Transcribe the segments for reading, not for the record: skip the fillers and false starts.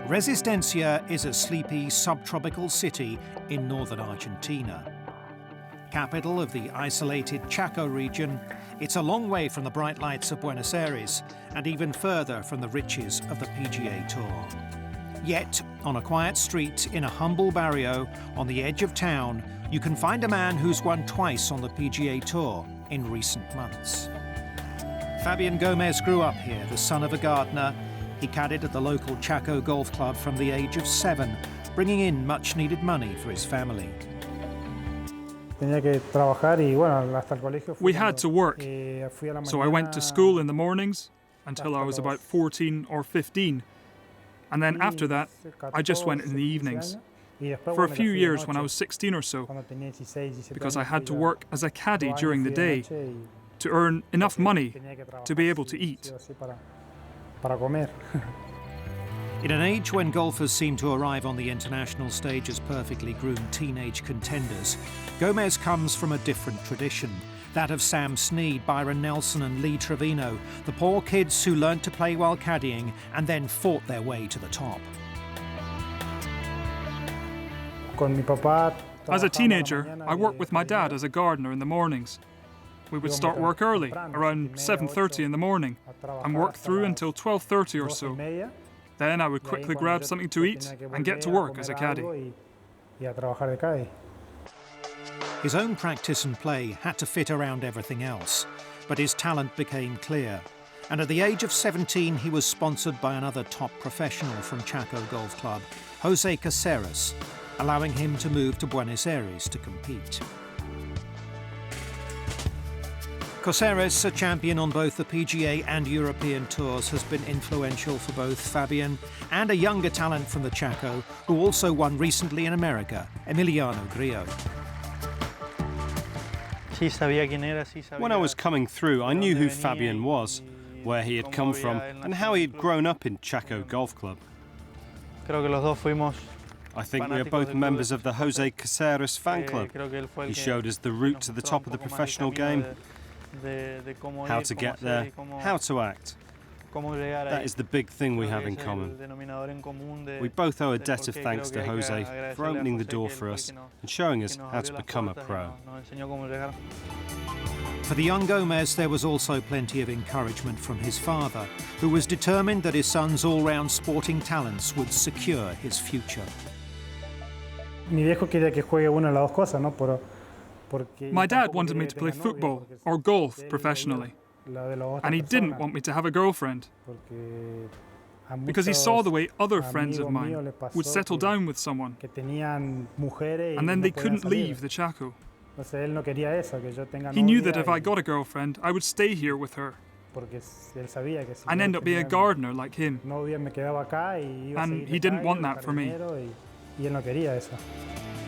Resistencia is a sleepy subtropical city in northern Argentina. Capital of the isolated Chaco region, it's a long way from the bright lights of Buenos Aires and even further from the riches of the PGA Tour. Yet, on a quiet street in a humble barrio on the edge of town, you can find a man who's won twice on the PGA Tour in recent months. Fabian Gomez grew up here, the son of a gardener. He caddied at the local Chaco Golf Club from the age of 7, bringing in much-needed money for his family. We had to work, so I went to school in the mornings until I was about 14 or 15. And then after that, I just went in the evenings. For a few years when I was 16 or so, because I had to work as a caddy during the day to earn enough money to be able to eat. In an age when golfers seem to arrive on the international stage as perfectly groomed teenage contenders, Gomez comes from a different tradition, that of Sam Snead, Byron Nelson and Lee Trevino, the poor kids who learnt to play while caddying and then fought their way to the top. As a teenager, I worked with my dad as a gardener in the mornings. We would start work early, around 7:30 in the morning, and work through until 12:30 or so. Then I would quickly grab something to eat and get to work as a caddy. His own practice and play had to fit around everything else, but his talent became clear. And at the age of 17, he was sponsored by another top professional from Chaco Golf Club, Jose Caceres, allowing him to move to Buenos Aires to compete. Caceres, a champion on both the PGA and European tours, has been influential for both Fabian and a younger talent from the Chaco, who also won recently in America, Emiliano Grillo. When I was coming through, I knew who Fabian was, where he had come from, and how he had grown up in Chaco Golf Club. I think we are both members of the Jose Caceres fan club. He showed us the route to the top of the professional game, how to get there, how to act. That is the big thing we have in common. We both owe a debt of thanks to Jose for opening the door for us and showing us how to become a pro. For the young Gomez, there was also plenty of encouragement from his father, who was determined that his son's all-round sporting talents would secure his future. My dad wanted me to play football or golf professionally, and he didn't want me to have a girlfriend, because he saw the way other friends of mine would settle down with someone, and then they couldn't leave the Chaco. He knew that if I got a girlfriend, I would stay here with her and end up being a gardener like him, and he didn't want that for me.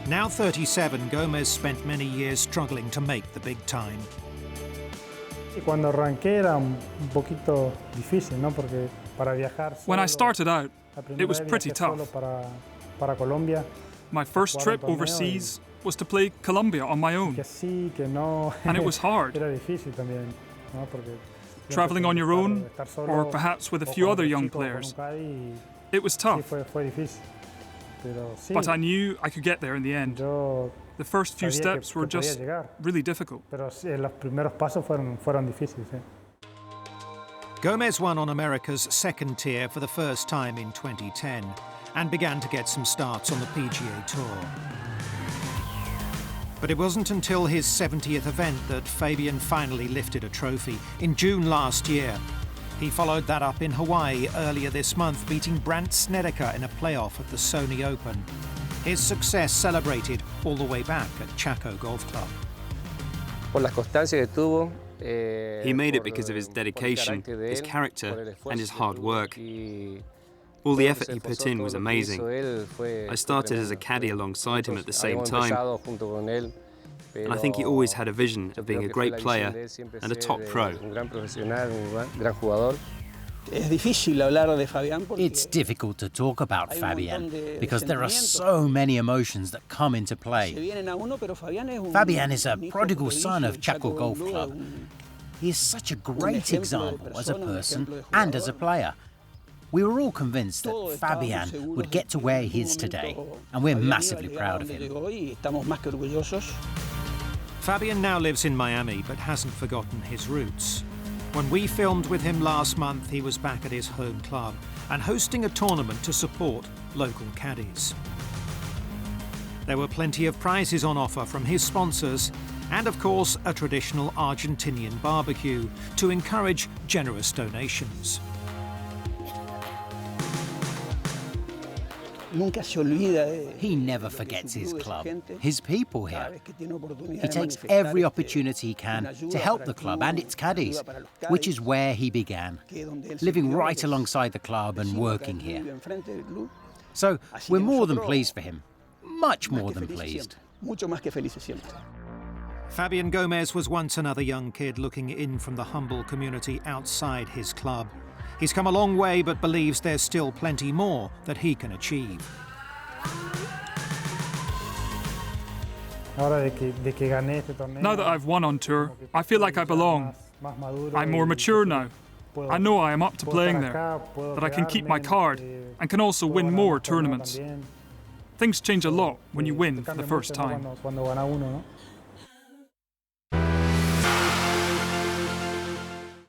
Now 37, Gomez spent many years struggling to make the big time. When I started out, it was pretty tough. My first trip overseas was to play Colombia on my own, and it was hard. Traveling on your own, or perhaps with a few other young players, it was tough. But I knew I could get there in the end. The first few steps were just really difficult. Gomez won on America's second tier for the first time in 2010 and began to get some starts on the PGA Tour. But it wasn't until his 70th event that Fabian finally lifted a trophy in June last year. He followed that up in Hawaii earlier this month, beating Brandt Snedeker in a playoff at the Sony Open. His success celebrated all the way back at Chaco Golf Club. He made it because of his dedication, his character, and his hard work. All the effort he put in was amazing. I started as a caddy alongside him at the same time, and I think he always had a vision of being a great player and a top pro. It's difficult to talk about Fabian because there are so many emotions that come into play. Fabian is a prodigal son of Chaco Golf Club. He is such a great example as a person and as a player. We were all convinced that Fabian would get to where he is today, and we're massively proud of him. Fabian now lives in Miami, but hasn't forgotten his roots. When we filmed with him last month, he was back at his home club and hosting a tournament to support local caddies. There were plenty of prizes on offer from his sponsors, and of course a traditional Argentinian barbecue to encourage generous donations. He never forgets his club, his people here. He takes every opportunity he can to help the club and its caddies, which is where he began, living right alongside the club and working here. So we're more than pleased for him, much more than pleased. Fabian Gomez was once another young kid looking in from the humble community outside his club. He's come a long way, but believes there's still plenty more that he can achieve. Now that I've won on tour, I feel like I belong. I'm more mature now. I know I am up to playing there, that I can keep my card and can also win more tournaments. Things change a lot when you win for the first time.